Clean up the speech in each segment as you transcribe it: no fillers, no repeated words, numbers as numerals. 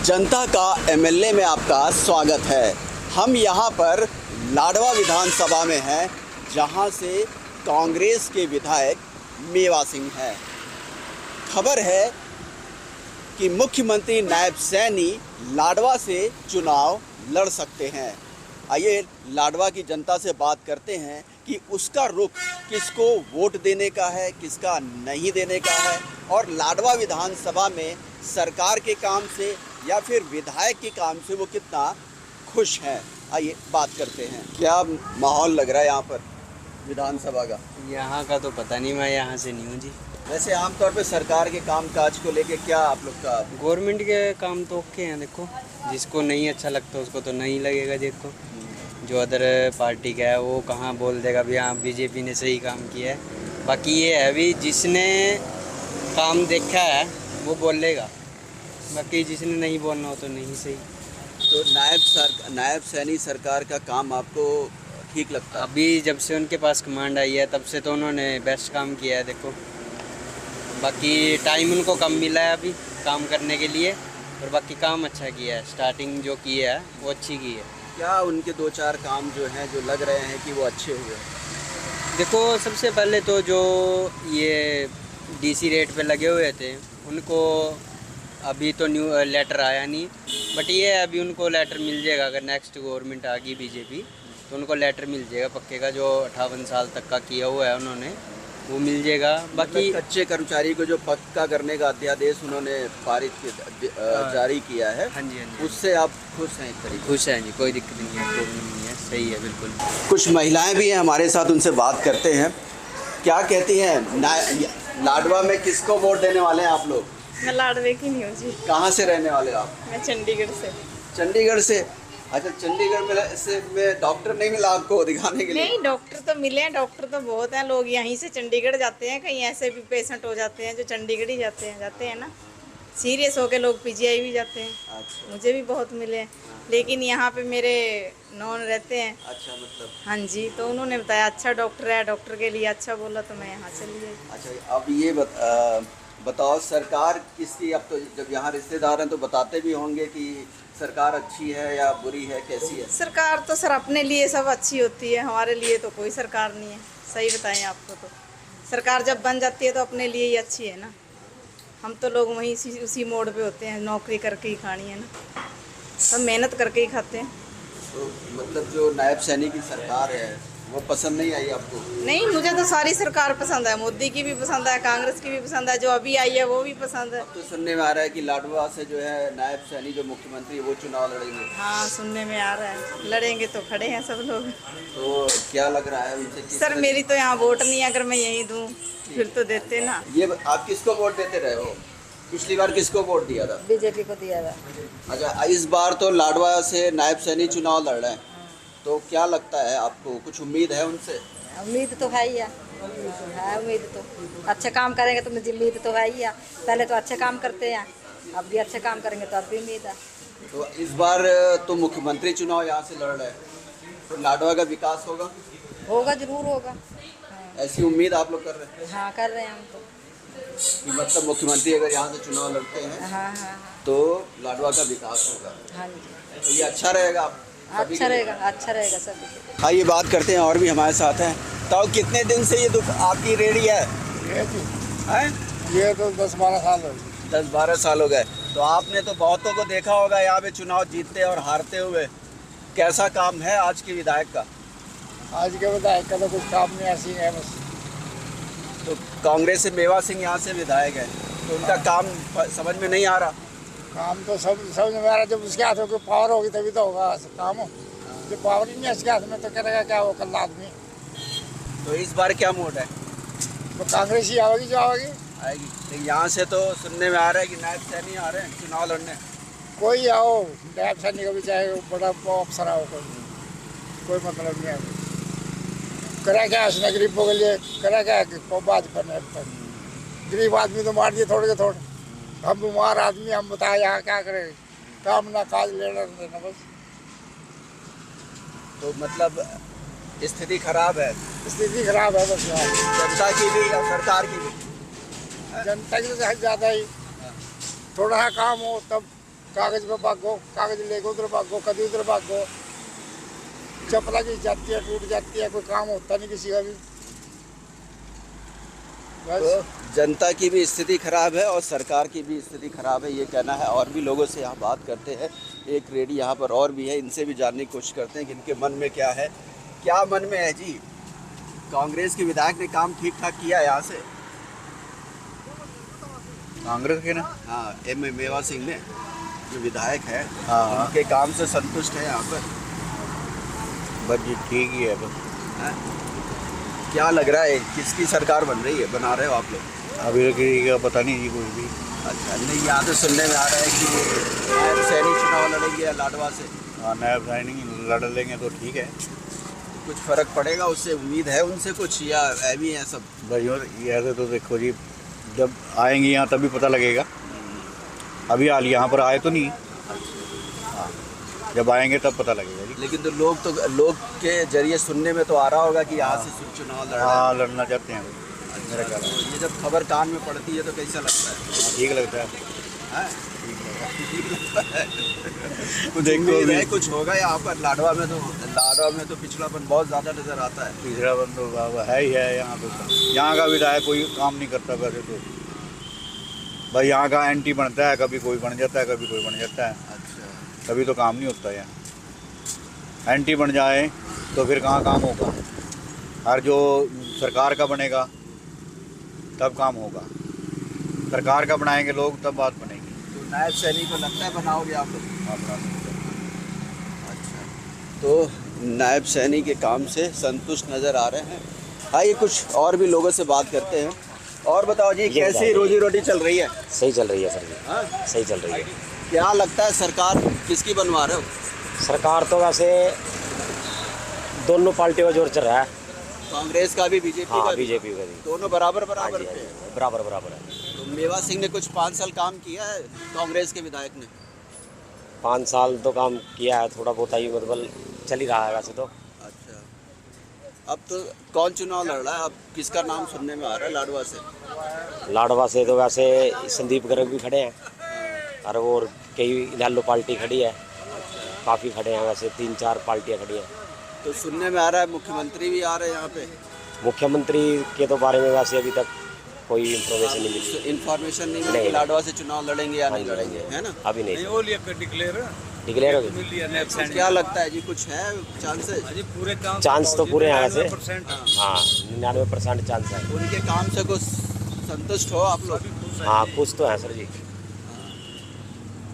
जनता का एमएलए में आपका स्वागत है। हम यहाँ पर लाडवा विधानसभा में हैं, जहाँ से कांग्रेस के विधायक मेवा सिंह हैं। खबर है कि मुख्यमंत्री नायब सैनी लाडवा से चुनाव लड़ सकते हैं। आइए लाडवा की जनता से बात करते हैं कि उसका रुख किसको वोट देने का है, किसका नहीं देने का है, और लाडवा विधानसभा में सरकार के काम से या फिर विधायक के काम से वो कितना खुश हैं। आइए बात करते हैं। क्या माहौल लग रहा है यहाँ पर विधानसभा का? यहाँ का तो पता नहीं, मैं यहाँ से नहीं हूँ जी। वैसे आमतौर पे सरकार के काम काज को लेके क्या आप लोग का? गवर्नमेंट के काम तो ओके हैं, देखो जिसको नहीं अच्छा लगता उसको तो नहीं लगेगा। देखो जो अदर पार्टी का है वो कहाँ बोल देगा भी हाँ बीजेपी ने सही काम किया है। बाकी ये है भी जिसने काम देखा है वो बोलेगा, बाकी जिसने नहीं बोलना हो तो नहीं सही। तो नायब सैनी सरकार का काम आपको ठीक लगता है? अभी जब से उनके पास कमांड आई है तब से तो उन्होंने बेस्ट काम किया है। देखो बाकी टाइम उनको कम मिला है अभी काम करने के लिए, और बाकी काम अच्छा किया है। स्टार्टिंग जो की है वो अच्छी की है। क्या उनके दो चार काम जो हैं जो लग रहे हैं कि वो अच्छे हुए? देखो सबसे पहले तो जो ये डीसी रेट पे लगे हुए थे उनको अभी तो न्यू लेटर आया नहीं, बट ये अभी उनको लेटर मिल जाएगा। अगर नेक्स्ट गवर्नमेंट आ गई बीजेपी तो उनको लेटर मिल जाएगा पक्के का। जो 58 साल तक का किया हुआ है उन्होंने वो मिल जाएगा। बाकी कच्चे कर्मचारी को जो पक्का करने का अध्यादेश उन्होंने जारी किया है, हाँ जी, उससे आप खुश हैं? एक तरीके खुश हैं जी, कोई दिक्कत नहीं है, प्रॉब्लम नहीं है, सही है बिल्कुल। कुछ महिलाएं भी हैं हमारे साथ, उनसे बात करते हैं। क्या कहती हैं, लाडवा में किसको वोट देने वाले हैं आप लोग? मैं लाडवे की नहीं हूँ जी। कहाँ से रहने वाले आप? मैं चंडीगढ़ से। चंडीगढ़ से? अच्छा, चंडीगढ़ में डॉक्टर नहीं मिला आपको दिखाने के लिए? नहीं, डॉक्टर तो मिले हैं, डॉक्टर तो बहुत हैं। लोग यहीं से चंडीगढ़ जाते हैं, कहीं ऐसे भी पेशेंट हो जाते हैं जो चंडीगढ़ ही जाते हैं ना। सीरियस होके लोग पीजीआई भी जाते हैं। अच्छा। मुझे भी बहुत मिले, लेकिन यहाँ पे मेरे नॉन रहते हैं। अच्छा, मतलब हाँ जी, तो उन्होंने बताया अच्छा डॉक्टर है, डॉक्टर के लिए अच्छा बोला तो मैं यहाँ चली गई। अच्छा, अब ये बताओ सरकार किसकी? अब तो जब यहाँ रिश्तेदार हैं तो बताते भी होंगे कि सरकार अच्छी है या बुरी है, कैसी है? सरकार तो सर अपने लिए सब अच्छी होती है, हमारे लिए तो कोई सरकार नहीं है। सही बताएं आपको तो सरकार जब बन जाती है तो अपने लिए ही अच्छी है ना। हम तो लोग वहीं उसी मोड़ पे होते हैं, नौकरी करके ही खानी है ना, सब मेहनत करके ही खाते हैं। तो मतलब जो नायब सैनी की सरकार है वो पसंद नहीं आई आपको? नहीं, मुझे तो सारी सरकार पसंद है। मोदी की भी पसंद है, कांग्रेस की भी पसंद है, जो अभी आई है वो भी पसंद है। अब तो सुनने में आ रहा है कि लाडवा से जो है नायब सैनी जो मुख्यमंत्री वो चुनाव लड़ेंगे। हाँ, सुनने में आ रहा है, लड़ेंगे तो खड़े हैं सब लोग। तो क्या लग रहा है उनसे? सर मेरी तो यहाँ वोट नहीं है, अगर मैं यहीं दूँ फिर तो देते ना। ये आप किसको वोट देते रहे हो? पिछली बार किसको वोट दिया था? बीजेपी को दिया था। अच्छा, इस बार तो लाडवा से नायब सैनी चुनाव लड़ रहे हैं, तो क्या लगता है आपको? कुछ उम्मीद है उनसे? उम्मीद तो है ही है, उम्मीद तो अच्छे काम करेंगे तो मुझे उम्मीद तो है ही है। पहले तो अच्छे काम करते हैं, अब भी अच्छे काम करेंगे तो अब भी उम्मीद है। तो इस बार तो मुख्यमंत्री चुनाव यहाँ से लड़ रहे हैं, तो लाडवा का विकास होगा? होगा, जरूर होगा। ऐसी उम्मीद आप लोग कर रहे हैं? हाँ, कर रहे हैं हम तो। कि मतलब मुख्यमंत्री अगर यहाँ से चुनाव लड़ते हैं हाँ, तो लाडवा का विकास होगा। हाँ जी, तो ये अच्छा रहेगा? अच्छा रहेगा सभी के। हाँ, ये बात करते हैं, और भी हमारे साथ हैं। तो कितने दिन से ये आपकी रेडी है? ये तो 10-12 साल हो गए। 10-12 साल हो गए। तो आपने तो बहुतों को देखा होगा यहाँ पे चुनाव जीतते और हारते हुए। कैसा काम है आज के विधायक का? आज के विधायक का तो कुछ काम नहीं, ऐसी है बस। तो कांग्रेस से मेवा सिंह यहाँ से विधायक है, तो उनका काम समझ में नहीं आ रहा। काम तो सब समझ में आ रहा, जब उसके हाथ में कोई पावर होगी तभी तो होगा काम हो। जब पावर ही नहीं है उसके हाथ में तो करेगा क्या वो कल आदमी? तो इस बार क्या मोड है? तो कांग्रेस ही आएगी, जो आएगी आएगी। लेकिन यहाँ से तो सुनने में आ रहा है कि नायब सैनी आ रहे हैं चुनाव लड़ने। कोई आओ, नायब सैनी का भी चाहे बड़ा अफसर आओ, कोई मतलब नहीं है। करा क्या उसने गरीबों के लिए? करा क्या बात करने? अब तक गरीब आदमी तो मार दिए थोड़े के थोड़े। हम बीमार आदमी, हम बताए यहाँ क्या करें? काम ना काज लेना देना बस। तो मतलब स्थिति खराब है? स्थिति खराब है बस यहाँ, जनता की भी या सरकार की भी? जनता की तो ज़्यादा ही। थोड़ा सा काम हो तब कागज पे भागो, कागज लेके उधर भागो, कभी उधर भागो, चपला की जाती है, टूट जाती है, कोई काम होता नहीं किसी का भी। तो बस जनता की भी स्थिति खराब है और सरकार की भी स्थिति खराब है, ये कहना है। और भी लोगों से यहाँ बात करते हैं, एक रेडी यहाँ पर और भी है, इनसे भी जानने की कोशिश करते हैं कि इनके मन में क्या है। क्या मन में है जी? कांग्रेस के विधायक ने काम ठीक ठाक किया यहाँ से? कांग्रेस के ना? हाँ, मेवा सिंह ने जो विधायक है, हाँ। उनके काम से संतुष्ट है यहाँ पर? बस जी ठीक ही है बस। हैं? क्या लग रहा है किसकी सरकार बन रही है, बना रहे हो आप लोग? अभी किसी का पता नहीं जी कोई भी। अच्छा, नहीं यहाँ तो सुनने में आ रहा है कि नायब सैनी चुनाव लड़ेंगे लाडवा से। हाँ, नायब साइनिंग लड़ लेंगे तो ठीक है। कुछ फर्क पड़ेगा उससे, उम्मीद है उनसे कुछ, या ऐवी है सब? भाई ऐसे तो देखो जी, जब आएंगे यहाँ तभी पता लगेगा। अभी हाल यहाँ पर आए तो नहीं। हाँ, जब आएंगे तब पता लगेगा जी। लेकिन तो लोग के जरिए सुनने में तो आ रहा होगा कि यहाँ से चुनाव लड़ रहे हैं। हाँ, लड़ना चाहते हैं भाई। मेरा ख्याल है। तो ये जब खबर कान में पड़ती है तो कैसा लगता है? हाँ, ठीक लगता है। हैं? ठीक लगता है। कुछ देखो उम्मीद अभी- है कुछ होगा यहाँ पर? लाडवा में तो पिछड़ापन बहुत ज़्यादा नज़र आता है। तीसरा बंदो बाबा है ही है यहाँ तो। यहाँ का विधायक कोई काम नहीं करता वैसे तो। भाई यहाँ का एंटी बनता है, कभी कोई बन जाता है, कभी कोई बन जाता है। अच्छा, कभी तो काम नहीं होता यहाँ। एंटी बन जाए तो फिर कहाँ काम होगा? और जो सरकार का बनेगा तब काम होगा। सरकार का बनाएंगे लोग तब बात बनेगी। तो नायब सैनी को लगता है बनाओगे आप लोग? हाँ, बना सकते हैं। अच्छा, तो नायब सैनी के काम से संतुष्ट नज़र आ रहे हैं। आइए कुछ और भी लोगों से बात करते हैं। और बताओ जी, कैसी रोजी रोटी चल रही है? सही चल रही है सर जी। हाँ? सही चल रही है। क्या लगता है सरकार किसकी बनवा रहे हो? सरकार तो वैसे दोनों पार्टियों का जोर चल रहा है। कांग्रेस का भी, बीजेपी हाँ, का भी? बीजेपी का भी। दोनों बराबर हाँ बराबर जी, पे? हाँ जी, बराबर बराबर है। तो मेवा सिंह ने कुछ 5 साल काम किया है कांग्रेस के विधायक ने? 5 साल तो काम किया है, थोड़ा बहुत ही मतलब चल ही रहा है वैसे तो। अच्छा, अब तो कौन चुनाव लड़ रहा है? अब किसका नाम सुनने में आ रहा है लाडवा से? लाडवा से तो वैसे संदीप गर्ग भी खड़े हैं और कई लालू पार्टी खड़ी है, काफ़ी खड़े हैं वैसे, 3-4 पार्टियाँ खड़ी हैं। तो सुनने में आ रहा है मुख्यमंत्री भी आ रहे हैं यहाँ पे। मुख्यमंत्री के तो बारे में वैसे अभी तक कोई इन्फॉर्मेशन नहीं मिली। इन्फॉर्मेशन नहीं मिली कि नहीं। लाडवा से चुनाव लड़ेंगे या हाँ, नहीं लड़ेंगे, है ना? अभी नहीं डिक्लेयर हो गई। तो क्या लगता है जी, कुछ है चांसेस? चांस तो पूरे हैं वैसे। हाँ, 99% चांस है। उनके काम से कुछ संतुष्ट हो आप लोग? हाँ, कुछ तो है सर जी।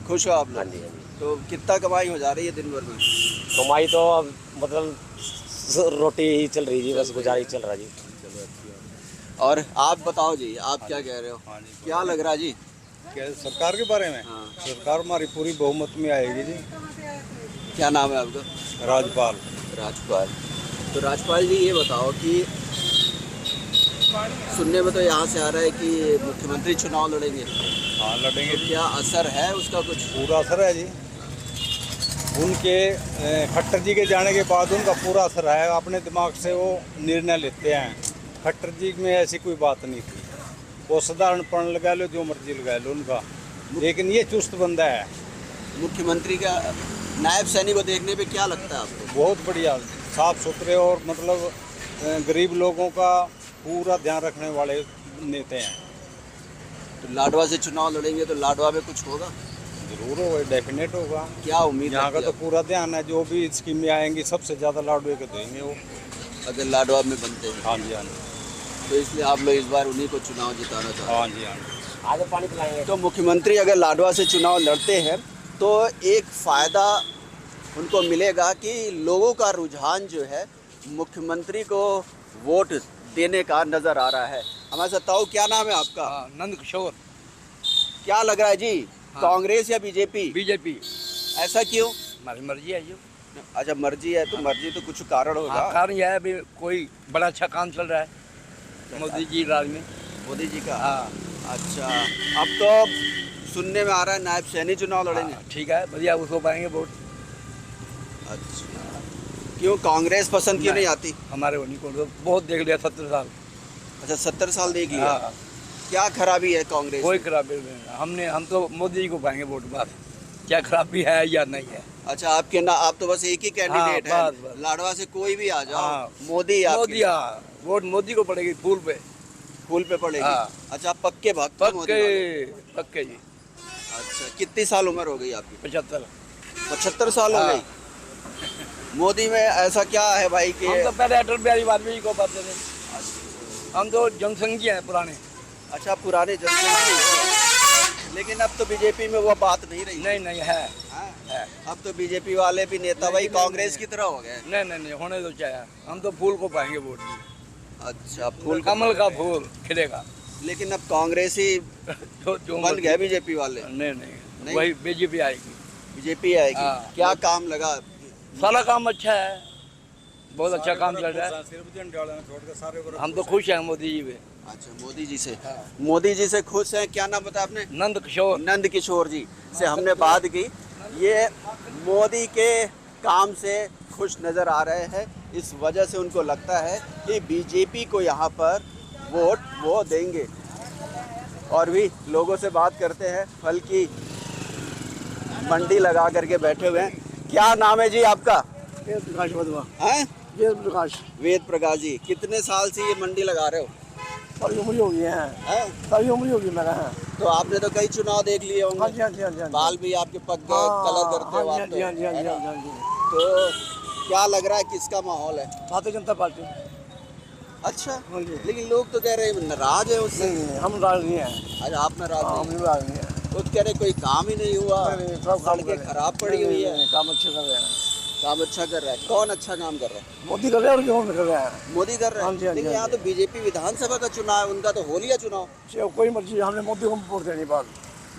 खुश हो आप हाँ लोग? जी, हाँ जी। तो कितना कमाई हो जा रही है दिन भर में? कमाई तो अब मतलब रोटी ही चल रही जी, बस गुजारा ही चल रहा जी। और आप बताओ जी, आप क्या कह रहे हो? हाँ जी। क्या लग रहा है जी? क्या सरकार के बारे में? हाँ। सरकार हमारी पूरी बहुमत में आएगी जी। क्या नाम है आपका? राजपाल। राजपाल। तो राजपाल जी, ये बताओ कि सुनने में तो यहाँ से आ रहा है कि मुख्यमंत्री चुनाव लड़ेंगे, हाँ, लड़ेंगे जी। क्या असर है उसका कुछ? पूरा असर है जी। उनके खट्टर जी के जाने के बाद उनका पूरा असर है। अपने दिमाग से वो निर्णय लेते हैं। खट्टर जी में ऐसी कोई बात नहीं थी। वो साधारणपन लगा लो, जो मर्जी लगा लो उनका, लेकिन ये चुस्त बंदा है। मुख्यमंत्री का नायब सैनी को देखने पे क्या लगता है आपको? बहुत बढ़िया, साफ सुथरे और मतलब गरीब लोगों का पूरा ध्यान रखने वाले नेता हैं। तो लाडवा से चुनाव लड़ेंगे तो लाडवा में कुछ होगा? जरूर होगा, डेफिनेट होगा। क्या उम्मीद यहाँ का रखती तो है पूरा ध्यान है। जो भी स्कीमें आएंगी सबसे ज़्यादा लाडवे को देंगे वो। अगर लाडवा में बनते हैं? हाँ जी, हाँ जी। तो इसलिए आप लोग इस बार उन्हीं को चुनाव जिताना चाहते हैं? हाँ जी, हाँ जी। आगे पानी पिलाएंगे। तो मुख्यमंत्री अगर लाडवा से चुनाव लड़ते हैं तो एक फ़ायदा उनको मिलेगा कि लोगों का रुझान जो है मुख्यमंत्री को वोट देने का नज़र आ रहा है। हमारे साथ ताऊ, क्या नाम है आपका? नंद किशोर। क्या लग रहा है जी, कांग्रेस या बीजेपी? बीजेपी। ऐसा क्यों? हमारी मर्जी है जी। अच्छा, मर्जी है तो मर्जी तो कुछ कारण होगा। हाँ, कारण यह है अभी कोई बड़ा अच्छा काम चल रहा है मोदी जी राज में। मोदी जी का? हाँ। अच्छा, अब तो सुनने में आ रहा है नायब सैनी चुनाव लड़ेंगे। हाँ, ठीक है, बढ़िया, उसको पाएंगे वोट। अच्छा, क्यों कांग्रेस पसंद क्यों नहीं आती? हमारे उन्हीं को तो बहुत देख लिया 70 साल। अच्छा, 70 साल देख लिया। हाँ। क्या खराबी है कांग्रेस कोई में? खराबी नहीं। हम तो मोदी जी को पाएंगे वोट बस। क्या खराबी है या नहीं है। अच्छा, आपके ना, आप तो बस एक ही कैंडिडेट हाँ, है, बस, बस। लाडवा से कोई भी आ जाओ, हाँ। मोदी आपके मोदी, हाँ, वोट मोदी को पड़ेगी फूल पे। फूल पे पड़ेगी। हाँ। अच्छा, आप पक्के भक्त हो मोदी वाले? पक्के पक्के जी। अच्छा, कितनी साल उम्र हो गई आपकी? 75। 75 साल हो हाँ। गई। मोदी में ऐसा क्या है भाई कि हम तो पहले अटल बिहारी वाजपेयी को पाते थे, हम तो जनसंघी हैं पुराने। अच्छा, पुराने जनसंघ, लेकिन अब तो बीजेपी में वो बात नहीं रही। नहीं नहीं है, हाँ? है। अब तो बीजेपी वाले भी नेता भाई कांग्रेस की तरह हो गए। नहीं होने दो चाहे, हम तो फूल को पाएंगे वोट। अच्छा, फूल कमल का फूल खिलेगा। लेकिन अब कांग्रेस ही जो बन गए बीजेपी वाले। नहीं, वही बीजेपी आएगी। बीजेपी आएगी। हाँ। क्या काम लगा? सारा काम अच्छा है, बहुत अच्छा काम चल रहा है। हम तो खुश हैं मोदी जी पे। अच्छा, मोदी जी से खुश हैं। क्या नाम बताया आपने? नंद किशोर। नंद किशोर जी से हमने बात की। ये मोदी के काम से खुश नज़र आ रहे हैं, इस वजह से उनको लगता है कि बीजेपी को यहाँ पर वोट वो देंगे। और भी लोगों से बात करते हैं, फल की मंडी लगा करके बैठे हुए हैं। क्या नाम है जी आपका? वेद प्रकाश बधवा। हैं? वेद प्रकाश। वेद प्रकाश जी, कितने साल से ये मंडी लगा रहे हो? सारी उम्र हो गई है। हैं? सारी उम्र हो गई मेरा है। तो आपने तो कई चुनाव देख लिए हाँ होंगे। जी, हाँ जी, हाँ जी, हाँ जी। बाल भी आपके पक गए, कलर करते हो आप हाँ तो, जी, हाँ जी, हाँ है जी, ना? हाँ जी। तो क्या लग रहा है, किसका माहौल है? भारतीय जनता पार्टी। अच्छा, हाँ जी। लेकिन लोग तो कह रहे हैं नाराज है उससे। नहीं, हम नाराज नहीं हैं। आज आप नाराज हम नहीं? नाराज नहीं हैं। वो कह रहे कोई काम ही नहीं हुआ, नहीं, सब काम कर सड़कें रहे हैं। खराब पड़ी हुई है। नहीं, काम अच्छे कर रहे हैं। काम अच्छा कर रहा है। कौन अच्छा काम कर रहा है? मोदी कर रहे हैं और क्यों कर रहे हैं? मोदी कर रहा हाँ है। जी, हाँ जी, लेकिन हाँ यहाँ जी। तो बीजेपी विधानसभा का चुनाव है, उनका तो हो लिया चुनाव। चाहे कोई मर्जी, हमने मोदी को वोट देनी बस।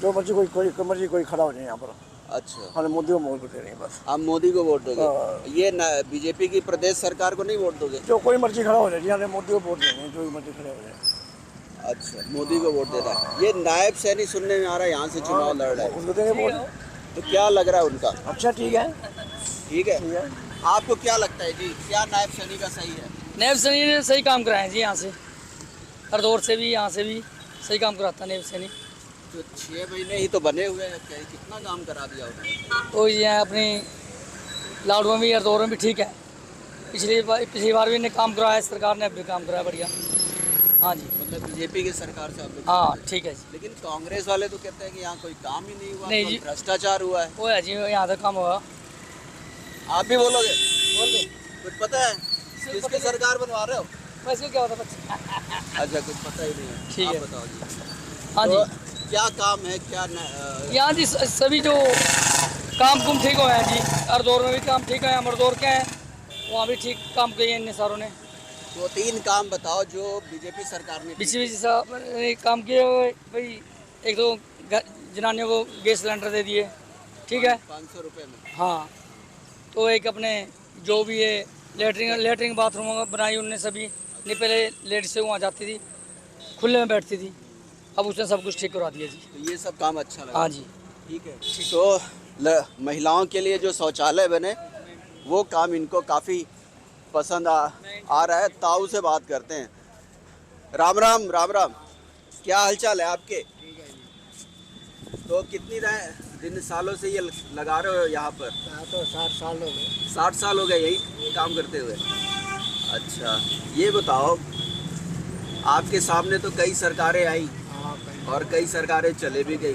जो मर्जी कोई मर्जी कोई खड़ा हो जाए यहाँ पर, अच्छा, हमने मोदी को वोट देनी बस। आप मोदी को वोट हाँ। दोगे? ये बीजेपी की प्रदेश सरकार को नहीं वोट दोगे? जो कोई मर्जी खड़ा हो जाए, हमने मोदी को वोट देनी, जो मर्जी खड़े हो जाए। अच्छा, मोदी को वोट देना है। ये नायब सैनी सुनने में आ रहा है, यहाँ से चुनाव लड़ रहा है, उसको देंगे वोट। तो क्या लग रहा है उनका? अच्छा, ठीक है, ठीक है। ठीक है। आपको क्या लगता है जी, क्या नायब सैनी का सही है? नैब सैनी ने सही काम कराए जी, यहाँ से हरदौर से भी, यहाँ से भी सही काम कराता है नैब सैनी। तो 6 महीने ही तो बने हुए हैं, कितना काम करा दिया उन्होंने? तो ये अपनी लाडवा में हरदौर में भी ठीक है। पिछली बार भी इन्हें काम कराया, सरकार ने अब भी काम कराया बढ़िया। हाँ जी, मतलब बीजेपी की सरकार से आप लोग? हाँ ठीक है जी। लेकिन कांग्रेस वाले तो कहते हैं कि यहाँ कोई काम ही नहीं हुआ, नहीं तो जी। भ्रष्टाचार हुआ है। वो है जी, यहाँ तक काम हुआ। आप भी बोलोगे? बोल दो। कुछ पता है किसकी सरकार बनवा रहे हो? वैसे क्या होता बच्चे? अच्छा, कुछ पता ही नहीं है। ठीक आप है। बताओ जी। हाँ तो जी, क्या काम है, क्या यहाँ जी सभी जो काम कुम ठीक हुए हैं जी। हरदौर में भी काम ठीक है, अमरदौर के हैं, वहाँ भी ठीक काम किए हैं इन सारों ने। 2-3 काम बताओ जो बीजेपी सरकार ने बीच साहब ने काम किए हुए भाई। एक तो जनानियों को गैस सिलेंडर दे दिए, ठीक है। 500 रुपये में। हाँ, तो एक अपने जो भी है लेटरिन बाथरूम बनाई उनने सभी। नहीं पहले लेट से वहाँ जाती थी, खुले में बैठती थी, अब उसने सब कुछ ठीक करा दिया जी। तो ये सब काम अच्छा लगा? हाँ जी, ठीक है। तो महिलाओं के लिए जो शौचालय बने, वो काम इनको काफ़ी पसंद आ रहा है। ताऊ से बात करते हैं। राम राम, राम राम। क्या हालचाल है आपके? तो कितनी दिन सालों से ये लगा रहे हो यहाँ पर? तो 60 साल हो गए। 60 साल हो गए यही काम करते हुए? अच्छा, ये बताओ, आपके सामने तो कई सरकारें आई और कई सरकारें चले भी गई।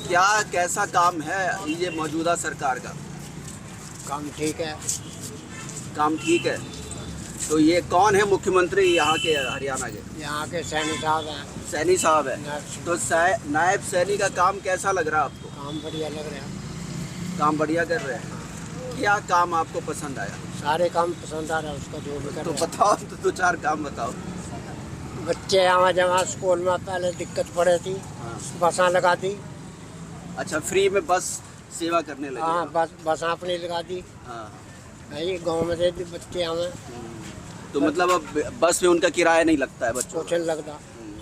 क्या कैसा काम है ये मौजूदा सरकार का? काम ठीक है। काम ठीक है। तो ये कौन है मुख्यमंत्री यहाँ के, हरियाणा के? यहाँ के सैनी साहब हैं। सैनी साहब है। तो नायब सैनी का काम कैसा लग रहा है आपको? काम बढ़िया लग रहा है। तो काम बढ़िया कर रहे हैं। क्या काम आपको पसंद आया? सारे काम पसंद आ रहा है उसका, जो भी कर तो रहा बताओ, तो 2-4 काम बताओ। है। बच्चे आवा जमा स्कूल में पहले दिक्कत पड़े थी, बसा लगा दी। अच्छा, फ्री में बस सेवा करने लगे? हाँ, बस अपनी लगा दी। हाँ। भाई गाँव में दे दी बच्चे आवे। तो मतलब अब बस में उनका किराया नहीं लगता है बच्चों कुछ नहीं लगता,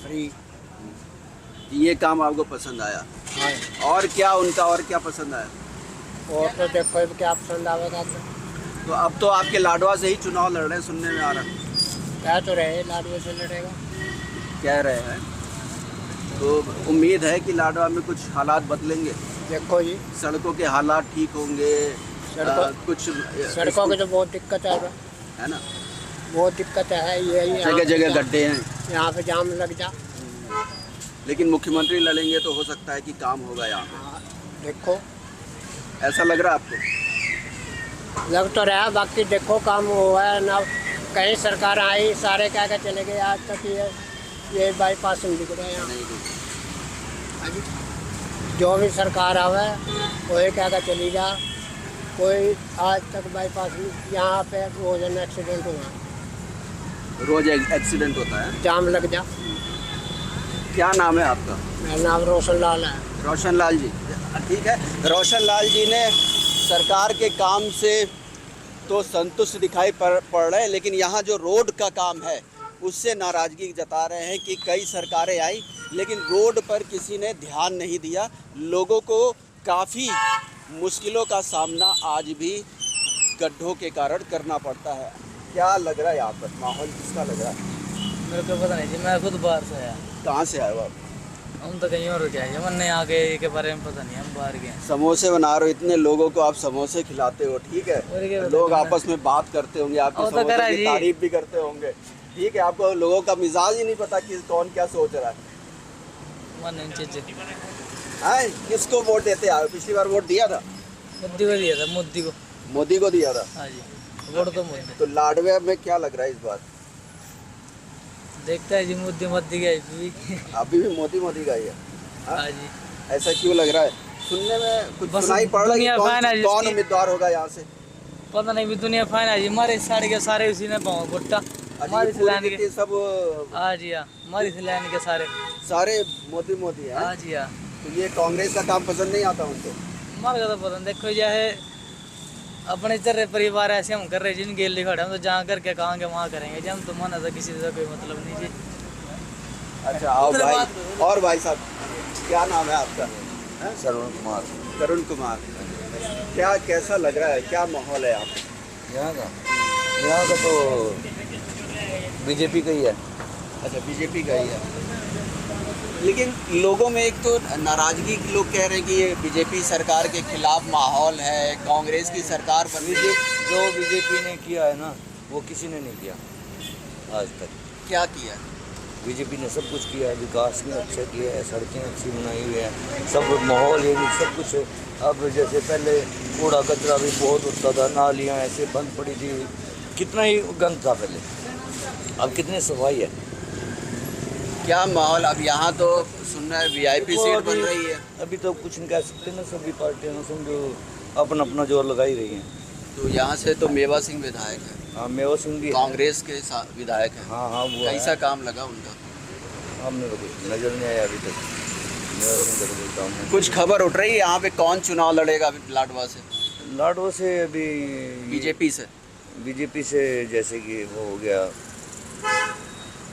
फ्री। को? ये काम आपको पसंद आया? हाँ। और क्या उनका, और क्या पसंद आया? और तो देखो क्या पसंद आवेगा। तो अब तो आपके लाडवा से ही चुनाव लड़ रहे हैं, सुनने में आ रहा है। क्या तो रहे लाडवे से लड़ेगा। कह रहे हैं। तो उम्मीद है कि लाडवा में कुछ हालात बदलेंगे। देखो जी, सड़कों के हालात ठीक होंगे? कुछ सड़कों की तो बहुत दिक्कत है ना, बहुत दिक्कत है। ये जगह जगह गड्ढे हैं, यहाँ पे जाम लग जा। लेकिन मुख्यमंत्री लड़ेंगे तो हो सकता है कि काम होगा यहाँ हाँ, देखो पे, ऐसा लग रहा है आपको? लग तो रहा है, बाकी देखो काम हुआ है ना। कहीं सरकार आई, सारे क्या क्या चले गए। आज तक ये बाईपास नहीं दिख रहे हैं यहाँ। जो भी सरकार आवे वही क्या क्या चली जा। कोई आज तक बाईपास यहाँ पे रोजान एक्सीडेंट हुआ, रोज एक्सीडेंट होता है, जाम लग जा। क्या नाम है आपका? मेरा नाम रोशन लाल है। रोशन लाल जी, ठीक है। रोशन लाल जी ने सरकार के काम से तो संतुष्ट दिखाई पड़ रहे हैं, लेकिन यहाँ जो रोड का काम है उससे नाराज़गी जता रहे हैं कि कई सरकारें आई लेकिन रोड पर किसी ने ध्यान नहीं दिया। लोगों को काफ़ी मुश्किलों का सामना आज भी गड्ढों के कारण करना पड़ता है। क्या लग रहा है यहाँ पर माहौल, किसका लग रहा है? मेरे को पता नहीं जी, मैं खुद बाहर से आया। कहाँ से आए हो आप? हम तो कहीं और क्या है, हमने यहाँ के बारे में पता नहीं, हम बाहर गए। समोसे बना रहे हो, इतने लोगों को आप समोसे खिलाते हो, ठीक है। लोग आपस में बात करते होंगे, आपके समोसे की तारीफ भी करते होंगे, ठीक है। आपको लोगों का मिजाज ही नहीं पता कि कौन क्या सोच रहा है। किसको वोट देते हैं? पिछली बार वोट दिया था? मोदी को दिया था, मोदी को दिया था। हाँ जी, वोट तो मोदी। तो लाडवा में क्या लग रहा है इस बार? देखता है जी, मोदी का अभी भी मोदी का ही है। हाँ जी। ऐसा क्यों लग रहा है? सुनने में कुछ सुनाई पड़ रहा है कि कौन उम्मीदवार होगा यहाँ से? पता नहीं, भी दुनिया फाइन है जी। हमारे साढ़े के सारे उसी ने पाओ गुट्टा हमारी सिलाने के सब। हाँ जी, हाँ, हमारी सिलाने के सारे मोदी है। हाँ जी, हाँ। तो ये कांग्रेस का काम पसंद नहीं आता उनको? हमारे को तो पसंद, देखो जो है अपने तरह परिवार ऐसे हम कर रहे हैं, जिनके लिए खड़े हम तो जहाँ करके कहाँगे वहाँ करेंगे जी। हम तो माना था किसी से कोई मतलब नहीं जी। अच्छा, आओ भाई। और भाई साहब, क्या नाम है आपका? करुण कुमार। करुण कुमार, क्या कैसा लग रहा है, क्या माहौल है यहाँ का तो बीजेपी का ही है। अच्छा, बीजेपी का ही है, लेकिन लोगों में एक तो नाराज़गी, लोग कह रहे हैं कि ये बीजेपी सरकार के खिलाफ माहौल है, कांग्रेस की सरकार बनी। जो बीजेपी ने किया है ना, वो किसी ने नहीं किया आज तक। क्या किया? बीजेपी ने सब कुछ किया है, विकास में अच्छा किया है, सड़कें अच्छी बनाई हुई हैं, सब माहौल ये भी सब कुछ है। अब जैसे पहले कूड़ा कचरा भी बहुत होता था, नालियाँ ऐसे बंद पड़ी थी, कितना ही गंद था पहले, अब कितनी सफाई है। क्या माहौल अब यहाँ तो सुन रहा है वीआईपी सीट बन रही है? अभी तो कुछ नहीं कह सकते ना, सभी पार्टियाँ ना समझो अपना अपना जोर लगाई रही हैं। तो यहाँ से तो मेवा सिंह विधायक है। हाँ, मेवा सिंह भी कांग्रेस के विधायक है। हाँ हाँ, वो कैसा काम लगा उनका? हमने तो कुछ नजर नहीं आया अभी तक। मेवा सिंह का कोई काम नहीं। कुछ खबर उठ रही है यहाँ पे कौन चुनाव लड़ेगा लाडवा से? लाडवा से अभी बीजेपी से जैसे कि वो हो गया,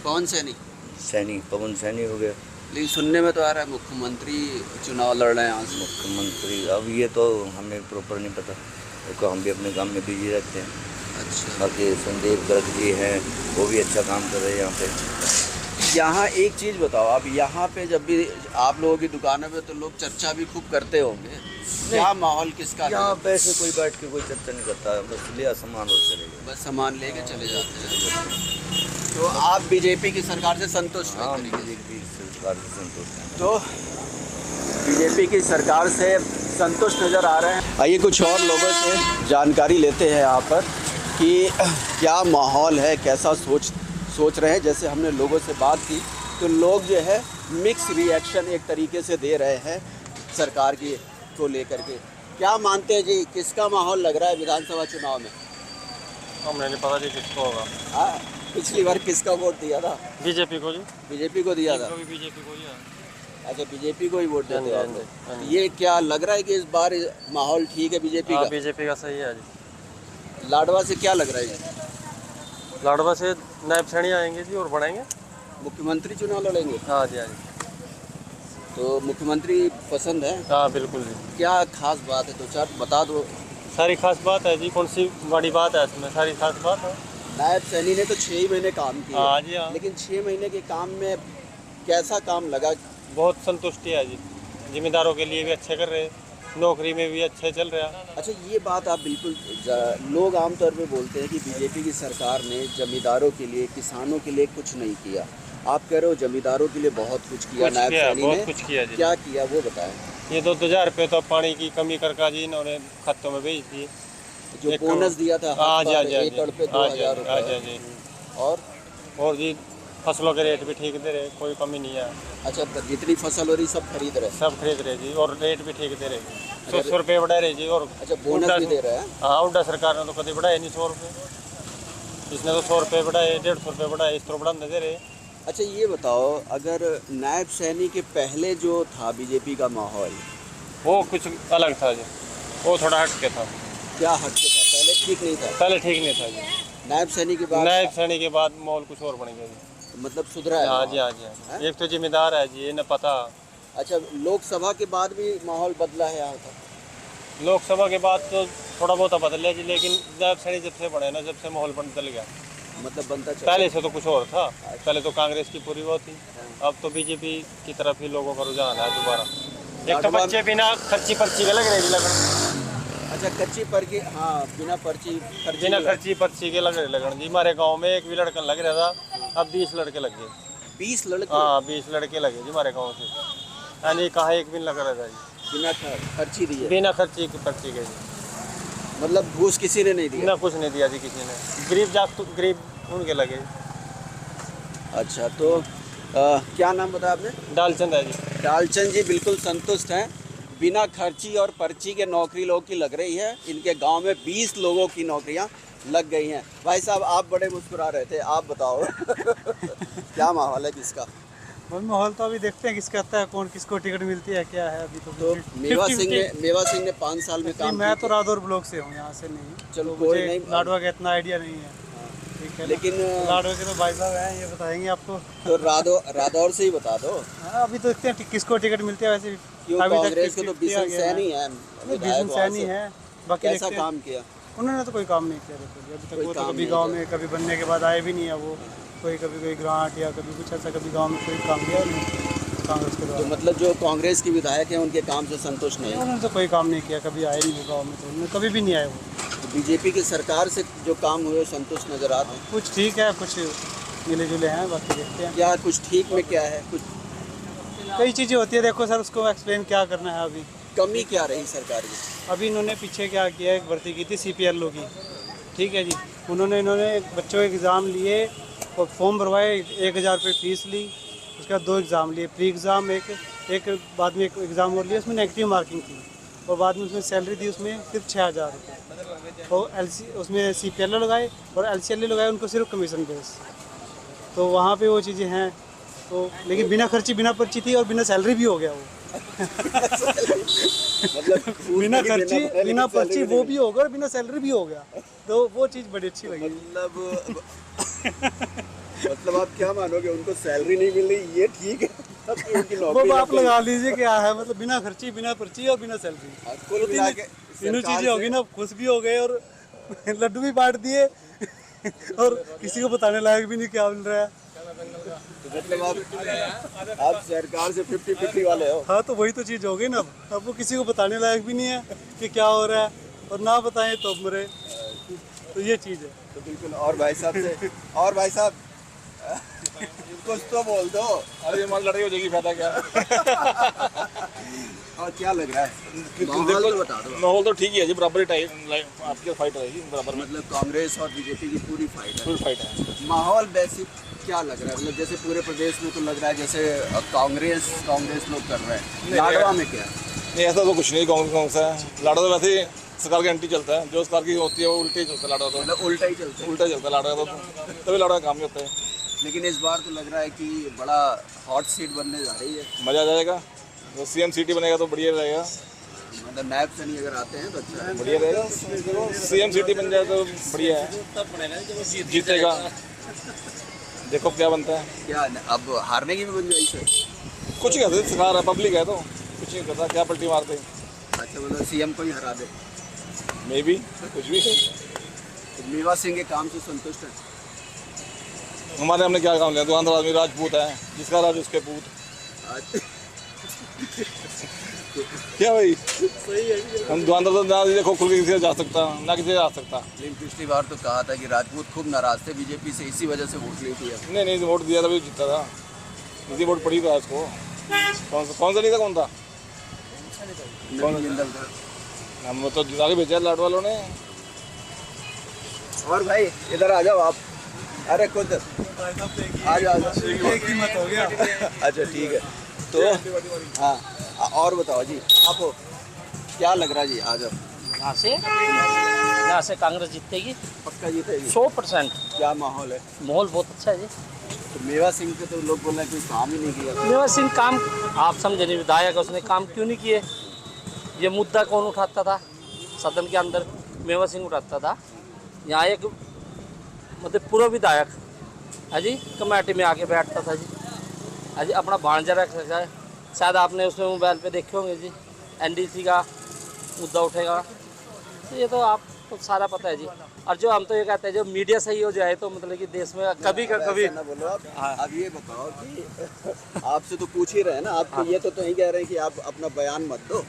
कौन से नहीं? सैनी, पवन सैनी हो गया। लेकिन सुनने में तो आ रहा है मुख्यमंत्री चुनाव लड़ रहे हैं यहाँ से। मुख्यमंत्री, अब ये तो हमें प्रॉपर नहीं पता, क्योंकि हम भी अपने काम में बिजी रहते हैं। अच्छा। बाकी संदीप गर्ग जी हैं, वो भी अच्छा काम कर रहे हैं यहाँ पे। यहाँ एक चीज़ बताओ, आप यहाँ पे जब भी आप लोगों की दुकानों पे तो लोग चर्चा भी खूब करते होंगे, क्या माहौल किसका है? यहाँ पे ऐसे कोई बैठ के कोई चर्चा नहीं करता है, बस लिया सामान और चले गए, बस सामान लेके चले जाते हैं। तो आप बीजेपी की सरकार से संतुष्ट हैं? हाँ, बीजेपी सरकार से संतुष्ट हैं। तो बीजेपी की सरकार से संतुष्ट नज़र आ रहे हैं। आइए कुछ और लोगों से जानकारी लेते हैं यहाँ पर कि क्या माहौल है, कैसा सोच रहे हैं। जैसे हमने लोगों से बात की तो लोग जो है मिक्स रिएक्शन एक तरीके से दे रहे हैं सरकार की को लेकर के। क्या मानते हैं जी, किसका माहौल लग रहा है विधानसभा चुनाव में? हमें नहीं पता जी किसको होगा। हाँ, पिछली बार किसका वोट दिया था? बीजेपी को जी। बीजेपी को दिया था? बीजेपी को ही है। अच्छा, बीजेपी को ही वोट देते हैं आप। ये क्या लग रहा है कि इस बार माहौल ठीक है बीजेपी का? बीजेपी का सही है जी। लाडवा से क्या लग रहा है जी? लाडवा से नायब सैनी आएंगे जी और बढ़ाएंगे। मुख्यमंत्री चुनाव लड़ेंगे? हाँ जी, हाँ जी। तो मुख्यमंत्री पसंद है? हाँ बिल्कुल जी। क्या खास बात है, तो चार बता दो। सारी खास बात है जी, कौन सी बड़ी बात है इसमें? सारी खास बात है। नायब सैनी ने तो 6 ही महीने काम किया। हाँ जी, हाँ। लेकिन 6 महीने के काम में कैसा काम लगा? बहुत संतुष्टि है जी, जिम्मेदारों के लिए भी अच्छे कर रहे हैं। नौकरी में भी अच्छे चल रहा। अच्छा, ये बात आप बिल्कुल लोग आमतौर पे बोलते हैं कि बीजेपी की सरकार ने जमींदारों के लिए, किसानों के लिए कुछ नहीं किया। आप कह रहे हो जमींदारों के लिए बहुत कुछ किया। नायब सैनी बहुत ने कुछ किया जी। क्या किया वो बताएं। ये 2,000 रुपये तो पानी की कमी कर जी इन्होंने खातों में भेज दिए। जो बोनस दिया था एकड़ पे 2,000 रुपये, और जी फसलों के रेट भी ठीक दे रहे, कोई कमी नहीं है। अच्छा, जितनी फसल हो रही सब खरीद रहे? सब खरीद रहे जी, और रेट भी ठीक दे रहे, 100 रुपये बढ़ा रहे जी। और अच्छा, बोनस भी दे रहे हैं? हाँ, उल्टा सरकार ने तो कभी बढ़ाया नहीं 100 रुपये, इसने तो 100 रुपये बढ़ाए, 150 रुपये बढ़ाए, इस तरह बढ़ा दे रहे। अच्छा, ये बताओ, अगर नायब सैनी के पहले जो था बीजेपी का माहौल, वो कुछ अलग था जी, वो थोड़ा हट के था। क्या हट के था? पहले ठीक नहीं था? पहले ठीक नहीं था जी। नायब सैनी के बाद? नायब सैनी के बाद माहौल कुछ और बन गया जी। मतलब सुधरा है? हाँ जी, हाँ जी। एक तो जिम्मेदार है जी, इन्हें पता। अच्छा, लोकसभा के बाद भी माहौल बदला है यहाँ का? लोकसभा के बाद तो थोड़ा बहुत बदल जी, लेकिन नायब सैनी जब से बढ़े ना, जब से माहौल बदल गया। मतलब बनता चला? पहले से तो कुछ और था, पहले तो कांग्रेस की पूरी वो थी, अब तो बीजेपी की तरफ ही लोगों का रुझान है दोबारा। एक तो बच्चे बिना खर्ची पर्ची के लग रहे जी लगन। अच्छा, कच्ची पर्ची? हाँ, बिना खर्ची पर्ची के लग रहे लगन जी। हमारे गांव में एक भी लड़का लग रहा था, अब 20 लड़के लग गए। 20 लड़के? हाँ, 20 लड़के लगे जी हमारे गाँव से, यानी कहाँ एक भी लग रहा था जी। बिना खर्ची दिए? बिना खर्ची की पर्ची के जी। मतलब घूस किसी ने नहीं दिया? ना, कुछ नहीं दिया जी किसी ने। गरीब उनके लगे। अच्छा, तो क्या नाम बताया आपने? डालचंद है जी। डालचंद जी बिल्कुल संतुष्ट हैं। बिना खर्ची और पर्ची के नौकरी लोगों की लग रही है। इनके गांव में 20 लोगों की नौकरियां लग गई हैं। भाई साहब, आप बड़े मुस्कुरा रहे थे, आप बताओ क्या माहौल है किसका? माहौल तो अभी देखते हैं किसका आता है, कौन किसको टिकट मिलती है, क्या है अभी तो मेवा सिंह ने 5 साल में काम मैं तो रादौर ब्लॉक से हूँ, यहाँ से नहीं। चलो, कोई नहीं, लाडवा का इतना आइडिया नहीं है। ठीक है, लेकिन लाडवा के तो भाई साहब हैं, ये बताएंगे आपको। तो रादौर से ही बता दो। अभी तो देखते हैं किसको टिकट मिलती है। वैसे कांग्रेस के तो बिशन सैनी है, बिशन सैनी है। बाकी कैसा काम किया उन्होंने? तो कोई काम नहीं किया देखो अभी तक। वो तो कभी गांव में कभी बनने के बाद आए भी नहीं है वो। कभी कोई ग्रांट या कभी कुछ ऐसा कभी गांव में कोई काम किया नहीं कांग्रेस के द्वारा। तो मतलब जो कांग्रेस के विधायक हैं उनके काम से संतुष्ट नहीं? उन्होंने तो कोई काम नहीं किया, कभी आए नहीं वो गाँव में, तो उन्होंने कभी भी नहीं आए वो। तो बीजेपी की सरकार से जो काम हुए संतुष्ट नजर आते हैं? कुछ ठीक है, कुछ मिले जुले हैं, बाकी देखते हैं। क्या कुछ ठीक में क्या है? कुछ कई चीज़ें होती है, देखो सर, उसको एक्सप्लेन क्या करना है। अभी कमी क्या रही सरकार की? अभी इन्होंने पीछे क्या किया, एक भर्ती की थी CPLO की, ठीक है जी। इन्होंने बच्चों के एग्ज़ाम लिए और फॉर्म भरवाए, 1,000 रुपये फीस ली। उसके बाद 2 एग्ज़ाम लिए, प्री एग्ज़ाम एक बाद में एक एग्ज़ाम और लिया, उसमें नेगेटिव मार्किंग थी, और बाद में उसमें सैलरी दी उसमें सिर्फ 6,000 रुपये। और उसमें CPLO लगाए और LCLA लगाए, उनको सिर्फ कमीशन बेस। तो वहाँ पे वो चीज़ें हैं। तो लेकिन बिना खर्ची बिना पर्ची थी और बिना सैलरी भी हो गया वो मतलब बिना खर्ची बिना पर्ची वो भी होगा और बिना सैलरी भी हो गया। तो वो चीज़ बड़ी अच्छी लगी। मतलब आप क्या मानोगे, उनको सैलरी नहीं मिल रही, ये ठीक है? वो आप लगा लीजिए क्या है, मतलब बिना खर्ची बिना पर्ची और बिना सैलरी, तीनों चीज़ें होगी ना। खुश भी हो गए और लड्डू भी बांट दिए और किसी को बताने लायक भी नहीं क्या मिल रहा है। तो मतलब आप सरकार से 50-50 वाले हो? हाँ, तो वही तो चीज़ हो गई ना। अब वो किसी को बताने लायक भी नहीं है कि क्या हो रहा है, और ना बताएं तो मरे। तो ये चीज़ है। तो बिल्कुल। और भाई साहब कुछ तो बोल दो। अरे हमारी लड़ाई हो जाएगी, फायदा क्या? और क्या लग रहा है? माहौल तो बता दो। माहौल तो ठीक ही है जी, बराबर ही टाइम आपकी फाइट रहेगी बराबर। मतलब कांग्रेस और बीजेपी की पूरी फाइट है? फुल फाइट है। माहौल बेसिक क्या लग रहा है? मतलब जैसे पूरे प्रदेश में तो लग रहा है जैसे कांग्रेस लोग कर रहे हैं। लाडवा में क्या? नहीं, ऐसा तो कुछ नहीं। कांग्रेस है, लाडवा तो वैसे ही सरकार के एंटी चलता है। जो सरकार की होती है वो उल्टे ही चलता है लाडवा। तो मतलब उल्टा ही चलता है लाडवा तो, तभी लाडवा काम नहीं होता है। लेकिन इस बार तो लग रहा है कि बड़ा हॉट सीट बनने जा रही है। मज़ा आ जाएगा। तो CM सिटी बनेगा तो बढ़िया रहेगा। मतलब नायब सैनी अगर आते हैं तो अच्छा है, बढ़िया रहेगा। CM सिटी बन जाए तो बढ़िया है, जीतेगा। देखो क्या बनता है। क्या अब हारने की भी गुंजाइश है? कुछ कहते सरकार है, पब्लिक है तो कुछ नहीं करता, क्या पलटी मारते। अच्छा, मतलब CM को ही हरा दे? मे भी, कुछ भी। तो मेवा सिंह के काम से संतुष्ट है? हमारे हमने क्या काम लिया? दुकानदार आदमी राजपूत है, जिसका राज उसके पूत। क्या भाई सही है। हम दुकानदार तो ना देखो खुल के किसी से जा सकता ना किसी से जा सकता। लेकिन पिछली बार तो कहा था कि राजपूत खूब नाराज थे बीजेपी से, इसी वजह से वोट ली थी। नहीं वोट दिया था, जीता था, इसी वोट पड़ी था इसको। कौन सा नहीं था, कौन था? हम तो आगे भेजा लाड वालों ने। और भाई इधर आ जाओ आप। अरे खुद आ जाओ। कीमत हो गया। अच्छा ठीक है, तो हाँ और बताओ जी, आप हो क्या लग रहा है जी? आ जाओ। यहाँ से कांग्रेस जीतेगी, पक्का जीतेगी 100%। क्या माहौल है? माहौल बहुत अच्छा है जी। तो मेवा सिंह के तो लोग बोल रहे हैं कोई काम ही नहीं किया। मेवा सिंह काम, आप समझे नहीं, विधायक है, उसने काम क्यों नहीं किए? ये मुद्दा कौन उठाता था सदन के अंदर? मेवा सिंह उठाता था। यहाँ एक मतलब पूरा विधायक है जी कमेटी में आके बैठता था जी। अजी अपना भांजा रख सकता है। शायद आपने उसमें मोबाइल पे देखे होंगे जी, एनडीसी का मुद्दा उठेगा, तो ये तो आपको सारा पता है जी। और जो हम तो ये कहते हैं जो मीडिया सही हो जाए तो मतलब कि देश में कभी का कभी ना बोलो आप। अब ये बताओ कि आपसे तो पूछ ही रहे हैं ना, आप ये तो नहीं कह रहे हैं कि आप अपना बयान मत दो,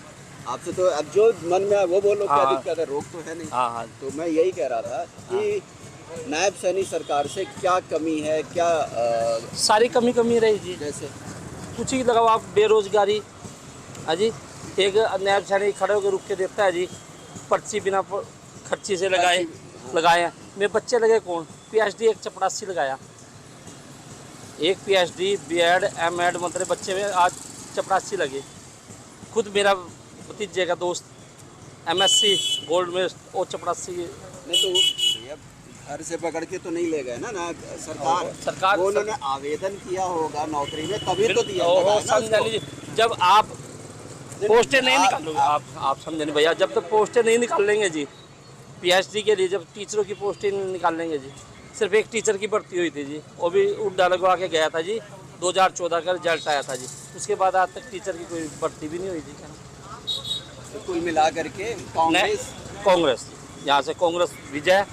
आपसे तो अब जो मन में है वो बोलो। क्या दिक्कत है? रोक तो है नहीं। हाँ। तो मैं यही कह रहा था कि नायब सैनी सरकार से क्या कमी है, क्या सारी कमी रही जी। जैसे कुछ ही लगाओ आप, बेरोजगारी है जी। एक नायब सैनी खड़े होकर रुक के देता है जी, पर्ची बिना खर्ची से लगाए मेरे बच्चे लगे कौन? पीएचडी एक चपरासी लगाया, एक पीएचडी बीएड एमएड मतलब बच्चे में आज चपरासी लगे। खुद मेरा भतीजे का दोस्त एमएससी गोल्ड में और चपरासी। नहीं तो भैया घर से पकड़ के तो नहीं ले गए ना सरकार उन्होंने आवेदन किया होगा नौकरी में तभी तो दिया। समझ लीजिए जब आप पोस्टर नहीं निकालोगे, आप समझे नहीं भैया, जब तक पोस्टर नहीं निकाल लेंगे जी पीएचडी के लिए, जब टीचरों की पोस्टर नहीं निकाल लेंगे जी। सिर्फ एक टीचर की भर्ती हुई थी जी, वो भी उड्डा लगवा के गया था जी, 2014 का रिजल्ट आया था जी। उसके बाद आज तक टीचर की कोई भर्ती भी नहीं हुई थी। तो कुल मिला करके कांग्रेस यहाँ से कांग्रेस विजय,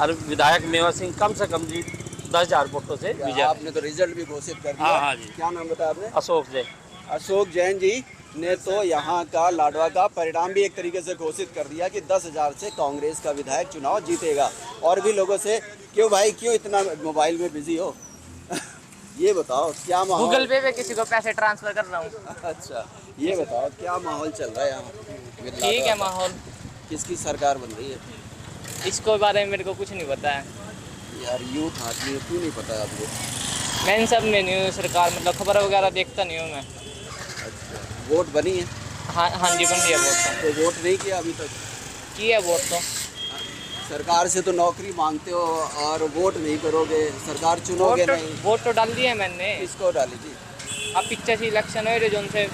और विधायक मेवा सिंह कम से कम जी 10,000 वोटों से विजय। आपने तो रिजल्ट भी घोषित कर दिया। हाँ जी। क्या नाम बताया आपने? अशोक जैन जी ने तो यहाँ का लाडवा का परिणाम भी एक तरीके से घोषित कर दिया कि 10,000 से कांग्रेस का विधायक चुनाव जीतेगा। और भी लोगों से क्यों भाई क्यों इतना मोबाइल में बिजी हो? ये बताओ क्या माहौल? गूगल पे किसी को पैसे ट्रांसफर कर रहा हूँ। अच्छा ये बताओ क्या माहौल चल रहा है यहाँ? ठीक है माहौल। किसकी सरकार बन रही है? इसको बारे में मेरे को कुछ नहीं पता है यार। यूथ आदमी क्यों नहीं पता है आपको? मैं इन सब में नहीं हूँ, सरकार मतलब खबर वगैरह देखता नहीं हूँ मैं। अच्छा वोट बनी है? हाँ जी बन रही है वोट। तो वोट नहीं किया अभी तक? किया वोट तो। सरकार से तो नौकरी मांगते हो और वोट नहीं करोगे, सरकार चुनोगे नहीं। वोट तो डाल दिया मैंने। किसको डाली थी? अब 85 इलेक्शन हुए थे जो उनसे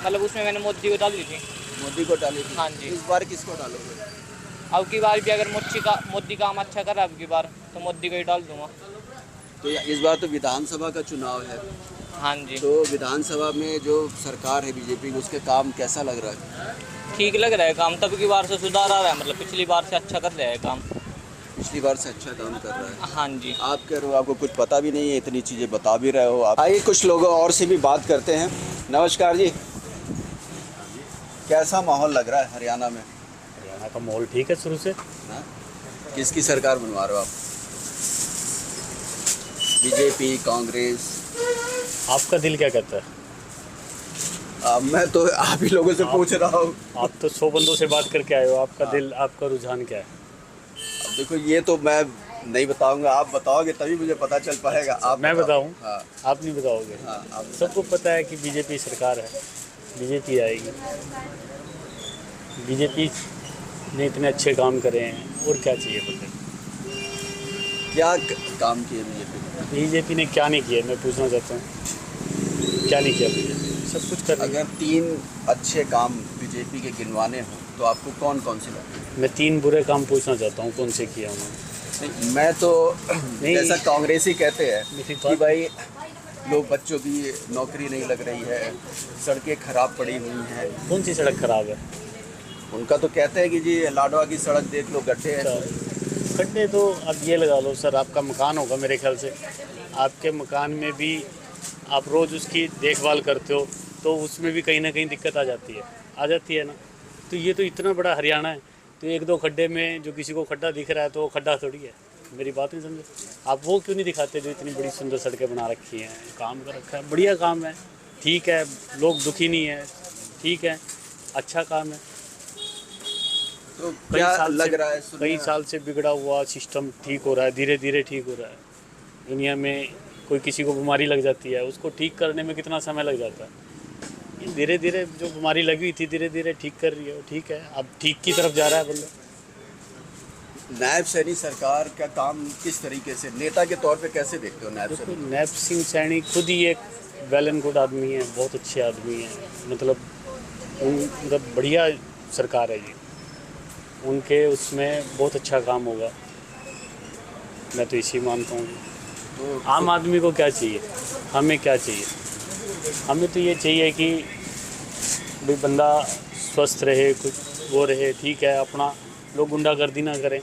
मतलब उसमें मैंने मोदी को डाली थी। मोदी को डाली थी? हाँ जी। इस बार किसको डालोगे? अब की बार भी अगर मोदी काम अच्छा कर रहा है अब की बार तो मोदी को ही डाल दूंगा। तो इस बार तो विधानसभा का चुनाव है। हाँ जी। तो विधानसभा में जो सरकार है बीजेपी की उसके काम कैसा लग रहा है? ठीक लग रहा है काम, तब की बार से सुधार आ रहा है, मतलब पिछली बार से अच्छा कर रहा है काम। पिछली बार से अच्छा काम कर रहा है। हाँ जी। आप कह रहे हो आपको कुछ पता भी नहीं है, इतनी चीज़ें बता भी रहे हो आप। आइए कुछ लोगों और से भी बात करते हैं। नमस्कार जी, कैसा माहौल लग रहा है हरियाणा में? हरियाणा का माहौल ठीक है शुरू से। हाँ? किसकी सरकार बनवा रहे हो आप? बीजेपी, कांग्रेस? आपका दिल क्या कहता है? मैं तो आप ही लोगों से पूछ रहा हूँ। आप तो 100 बंदों से बात करके आए हो, आपका दिल, आपका रुझान क्या है? अब देखो ये तो मैं नहीं बताऊंगा, आप बताओगे तभी मुझे पता चल पाएगा। आप मैं बताऊं? हाँ। आप नहीं बताओगे? हाँ, सबको पता है कि बीजेपी सरकार है, बीजेपी आएगी। बीजेपी ने इतने अच्छे काम करे हैं, और क्या चाहिए बताइए? क्या काम किए बीजेपी ने? क्या नहीं किया मैं पूछना चाहता हूँ, क्या नहीं किया बीजेपी? सब कुछ कर। अगर 3 अच्छे काम बीजेपी के गिनवाने हो तो आपको कौन कौन से लगते? मैं 3 बुरे काम पूछना चाहता हूँ, कौन से किया उन्होंने? नहीं, मैं तो जैसा कांग्रेसी कहते हैं कि भाई लोग बच्चों की नौकरी नहीं लग रही है, सड़कें खराब पड़ी हुई हैं। कौन सी सड़क खराब है? उनका तो कहते हैं कि जी लाडवा की सड़क देख लो, गड्ढे हैं। गड्ढे तो अब ये लगा लो सर, आपका मकान होगा मेरे ख्याल से, आपके मकान में भी आप रोज़ उसकी देखभाल करते हो तो उसमें भी कहीं ना कहीं दिक्कत आ जाती है। आ जाती है ना। तो ये तो इतना बड़ा हरियाणा है, तो एक दो खड्डे में जो किसी को खड्डा दिख रहा है तो वो खड्डा थोड़ी है। मेरी बात नहीं समझे आप? वो क्यों नहीं दिखाते जो इतनी बड़ी सुंदर सड़कें बना रखी हैं, काम कर रखा है, बढ़िया काम है, ठीक है, लोग दुखी नहीं है, ठीक है, अच्छा काम है। तो क्या लग रहा है? कई साल से बिगड़ा हुआ सिस्टम ठीक हो रहा है, धीरे धीरे ठीक हो रहा है। दुनिया में कोई किसी को बीमारी लग जाती है, उसको ठीक करने में कितना समय लग जाता है। धीरे धीरे जो बीमारी लगी हुई थी धीरे धीरे ठीक कर रही है, ठीक है, अब ठीक की तरफ जा रहा है बंदा। नायब सैनी सरकार का काम किस तरीके से नेता के तौर पे कैसे देखते हो नायब सैनी? नायब सिंह सैनी खुद ही एक वेल एंड गुड आदमी है, बहुत अच्छे आदमी हैं, मतलब बढ़िया सरकार है जी, उनके उसमें बहुत अच्छा काम होगा, मैं तो इसी मानता हूँ। तो आम आदमी को क्या चाहिए, हमें क्या चाहिए? हमें तो ये चाहिए कि भाई बंदा स्वस्थ रहे, कुछ वो रहे, ठीक है, अपना लोग गुंडागर्दी ना करें।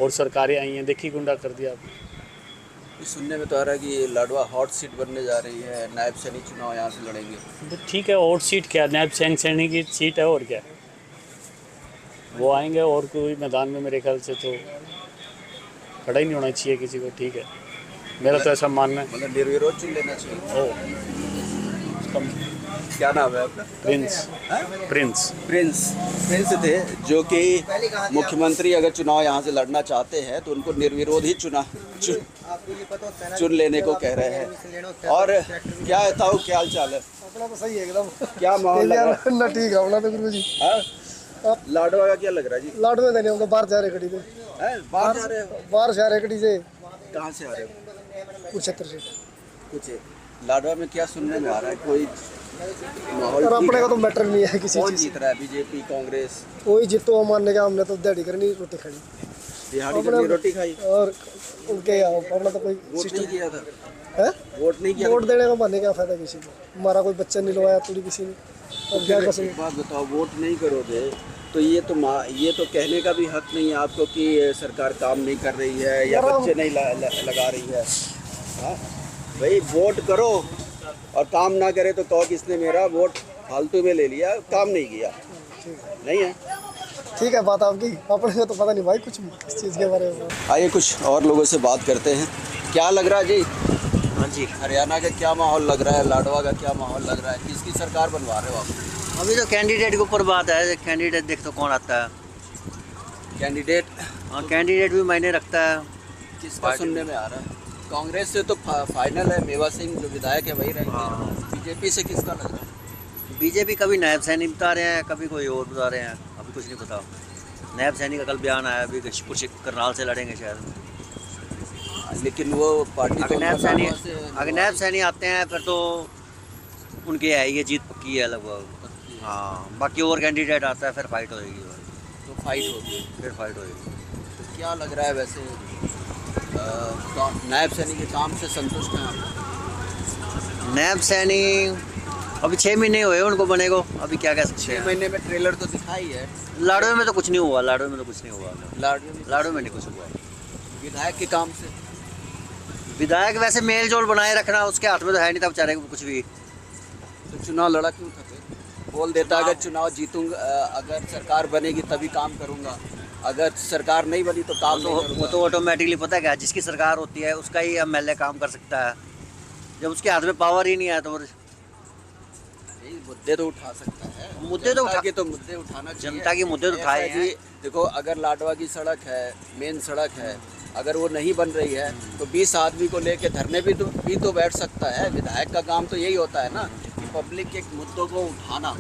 और सरकारें आई हैं, देखिए गुंडागर्दी आप सुनने में तो आ रहा है कि लाडवा हॉट सीट बनने जा रही है, नायब सैनी चुनाव यहाँ से लड़ेंगे। तो ठीक है, हॉट सीट क्या, नायब सिंह सैनी की सीट है और क्या, वो आएंगे। और कोई मैदान में मेरे ख्याल से तो खड़ा ही नहीं होना चाहिए किसी को, ठीक है, मेरा तो ऐसा मानना है। मतलब निर्विरोध चुन लेना चाहिए। ओ, क्या नाम है आपका? प्रिंस थे, जो कि मुख्यमंत्री अगर चुनाव यहाँ से लड़ना चाहते हैं तो उनको निर्विरोध ही चुन लेने को कह रहे हैं। और क्या था, क्या हाल चाल है? अपना तो सही है एकदम। क्या माहौल लग रहा है? ना ठीक है अपना तो गुरु जी। लाडवा का क्या लग रहा है जी? लाडवा देने हम तो बाहर जा रहे कड़ी से। बाहर जा रहे हो? बाहर से आ रहे कड़ी से। कहाँ से आ रहे हो? कुरुक्षेत्र से। कुछ लाडवा में क्या सुनने में आ रहा है, कोई माहौल? और अपने का तो मैटर नहीं है किसी चीज। जीत रहा है? बीजेपी, कांग्रेस? कोई जीतो मानने का, हमने तो दिहाड़ी करनी, रोटी खानी, दिहाड़ी करनी, रोटी खाई। और उनके अपना तो कोई वोट नहीं किया था है? वोट नहीं किया? वोट देने का मानने क्या फायदा किसी को? हमारा कोई बच्चा नहीं लवाया थोड़ी किसी ने। अब क्या कर एक बात बताओ, वोट नहीं करोगे तो ये तो कहने का भी हक नहीं है आपको कि सरकार काम नहीं कर रही है या बच्चे नहीं लगा रही है। हाँ भाई, वोट करो और काम ना करे तो कहो किसने मेरा वोट फालतू में ले लिया, काम नहीं किया। नहीं है? ठीक है बात आपकी, अपने को तो पता नहीं भाई कुछ भी इस चीज़ के बारे में। आइए कुछ और लोगों से बात करते हैं। क्या लग रहा है जी? हाँ जी, हरियाणा का क्या माहौल लग रहा है, लाडवा का क्या माहौल लग रहा है, किसकी सरकार बनवा रहे हो आप? अभी तो कैंडिडेट के ऊपर बात है, कैंडिडेट देख तो कौन आता है। कैंडिडेट? हाँ, कैंडिडेट भी मायने रखता है। किसका सुनने में आ रहा है? कांग्रेस से तो फाइनल है, मेवा सिंह जो विधायक है वही रहेंगे। बीजेपी से किसका लग रहा है? बीजेपी कभी नायब सैनी बता रहे हैं, कभी कोई और बता रहे हैं, अभी कुछ नहीं पता। नायब सैनी का कल बयान आया, अभी कुछ करनाल से लड़ेंगे शायद। लेकिन वो पार्टी अगर नायब सैनी आते हैं फिर तो उनकी है ये जीत पक्की है लगभग। हाँ, बाकी और कैंडिडेट आता है फिर फाइट होएगी। तो फाइट होगी, फिर फाइट होएगी। तो क्या लग रहा है वैसे, नायब सैनी के काम से संतुष्ट हैं आप? नायब सैनी अभी 6 महीने हुए उनको बने को, अभी क्या कह सकते हैं। 6 महीने में ट्रेलर तो दिखाई है। लाडवे में तो कुछ नहीं हुआ, लाडवे में नहीं कुछ हुआ। विधायक के काम से? विधायक वैसे मेल जोल बनाए रखना उसके हाथ में तो है नहीं था बेचारे को कुछ भी। तो चुनाव लड़ा क्यों था फिर? बोल देता अगर चुनाव जीतूंगा, अगर सरकार बनेगी तभी काम करूंगा, अगर सरकार नहीं बनी तो काम नहीं करूंगा। वो तो ऑटोमेटिकली पता क्या, जिसकी सरकार होती है उसका ही एमएलए काम कर सकता है। जब उसके हाथ में पावर ही नहीं है तो मुद्दे तो उठा सकता है। मुद्दे तो उठाना चाहिए। जनता के मुद्दे तो उठाए हैं। देखो, अगर लाडवा की सड़क है, मेन सड़क है, अगर वो नहीं बन रही है तो 20 आदमी को लेके धरने भी तो बैठ सकता है। विधायक का काम तो यही होता है ना कि पब्लिक के मुद्दों को उठाना।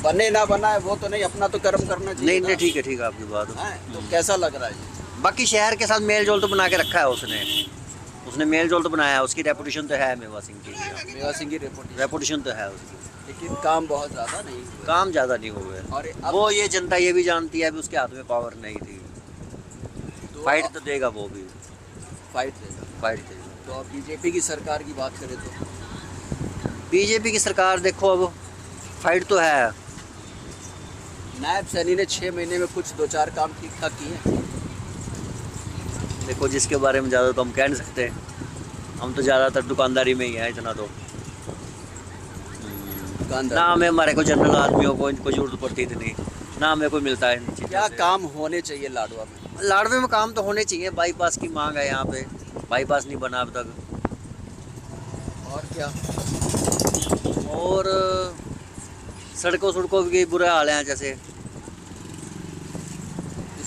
बने ना बनाए वो तो नहीं, अपना तो कर्म करना चाहिए। नहीं, ठीक है आपकी बात। तो कैसा लग रहा है? बाकी शहर के साथ मेल जोल तो बना के रखा है उसने मेल जोल तो बनाया है, उसकी रेपुटेशन तो है मेवा सिंह की रेपुटेशन तो है उसकी। लेकिन काम बहुत ज़्यादा नहीं हुआ। काम ज़्यादा नहीं हुए और वो ये जनता ये भी जानती है कि उसके हाथ में पावर नहीं थी। तो फाइट तो देगा, वो भी फाइट देगा। तो अब बीजेपी की सरकार की बात करें तो बीजेपी की सरकार देखो, अब फाइट तो है। नायब सैनी ने 6 महीने में कुछ 2-4 काम ठीक ठाक किए। देखो, जिसके बारे में ज़्यादा तो हम कह नहीं सकते, हम तो ज़्यादातर दुकानदारी में ही हैं इतना तो। दुकानदार? ना हमें हमारे को जनरल आदमियों को इनको जरूरत पड़ती थी नहीं, ना हमें कोई मिलता है इन चीज़ों क्या से। काम होने चाहिए लाडवा में? लाडवे में काम तो होने चाहिए, बाईपास की मांग है यहाँ पे, बाईपास नहीं बना अब तक। और क्या? और सड़कों के बुरे हाल हैं, जैसे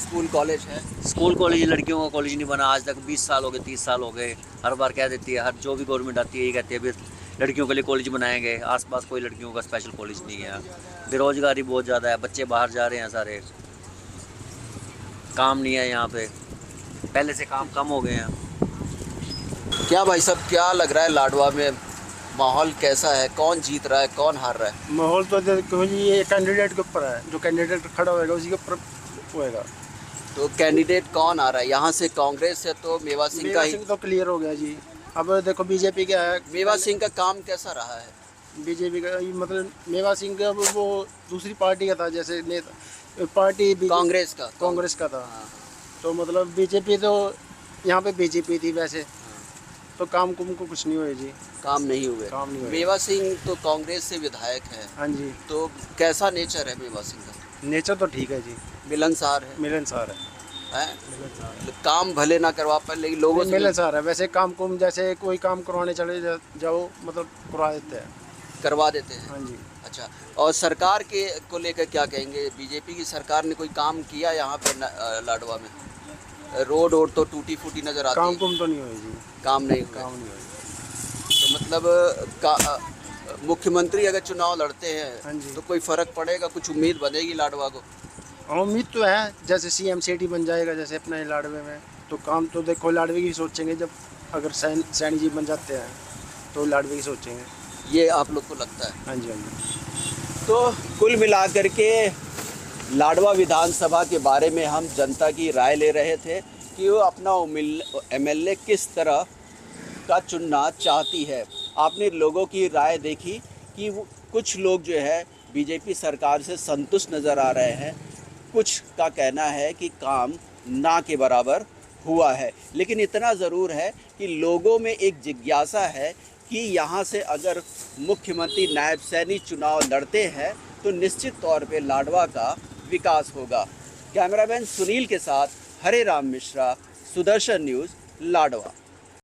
स्कूल कॉलेज है? स्कूल कॉलेज, लड़कियों का कॉलेज नहीं बना आज तक, 20 साल हो गए, 30 साल हो गए। हर बार कह देती है, हर जो भी गवर्नमेंट आती है ये कहती है भी लड़कियों के लिए कॉलेज बनाएंगे, आसपास कोई लड़कियों का स्पेशल कॉलेज नहीं है। बेरोजगारी बहुत ज़्यादा है, बच्चे बाहर जा रहे हैं सारे, काम नहीं है यहाँ पे, पहले से काम कम हो गए हैं। क्या भाई साहब, क्या लग रहा है लाडवा में माहौल कैसा है? कौन जीत रहा है, कौन हार रहा है? माहौल तो देखो जी, ये कैंडिडेट के ऊपर है, जो कैंडिडेट खड़ा होएगा उसी के ऊपर होएगा। तो कैंडिडेट कौन आ रहा है? यहाँ से कांग्रेस से तो मेवा सिंह का मेवा ही। सिंह तो क्लियर हो गया जी। अब देखो बीजेपी क्या है, मेवा सिंह का काम कैसा रहा है? बीजेपी का मतलब मेवा सिंह का वो दूसरी पार्टी का था, जैसे नेता पार्टी कांग्रेस का था। तो मतलब बीजेपी तो यहाँ पे बीजेपी थी वैसे, तो काम कुम को कुछ नहीं हुए जी, काम नहीं हुए। मेवा सिंह तो कांग्रेस से विधायक है। हाँ जी। तो कैसा नेचर है मेवा सिंह का? नेचर तो ठीक है जी, मिलनसार है। मिलनसार है, काम भले ना करवा पाए लेकिन लोगों से मिलनसार है। वैसे काम कुम जैसे कोई काम करवाने चले जाओ मतलब करवा देते हैं, करवा देते हैं। हाँ जी। अच्छा, और सरकार के को लेकर क्या कहेंगे? बीजेपी की सरकार ने कोई काम किया यहाँ पे लाडवा में? रोड तो टूटी फूटी नजर आती है। काम कुम तो नहीं हुई जी, काम नहीं हुआ। तो मतलब मुख्यमंत्री अगर चुनाव लड़ते हैं तो कोई फर्क पड़ेगा? कुछ उम्मीद बनेगी लाडवा को? उम्मीद तो है, जैसे सीएम सिटी बन जाएगा जैसे अपने लाडवे में, तो काम तो देखो लाडवे की सोचेंगे। जब अगर सैनी जी बन जाते हैं तो लाडवे की सोचेंगे, ये आप लोग को लगता है? हाँ जी, हाँ जी। तो कुल मिलाकर के लाडवा विधानसभा के बारे में हम जनता की राय ले रहे थे कि वो अपना एमएलए किस तरह का चुनना चाहती है। आपने लोगों की राय देखी कि कुछ लोग जो है बीजेपी सरकार से संतुष्ट नज़र आ रहे हैं, कुछ का कहना है कि काम ना के बराबर हुआ है। लेकिन इतना ज़रूर है कि लोगों में एक जिज्ञासा है कि यहाँ से अगर मुख्यमंत्री नायब सैनी चुनाव लड़ते हैं तो निश्चित तौर पे लाडवा का विकास होगा। कैमरामैन सुनील के साथ हरे राम मिश्रा, सुदर्शन न्यूज़, लाडवा।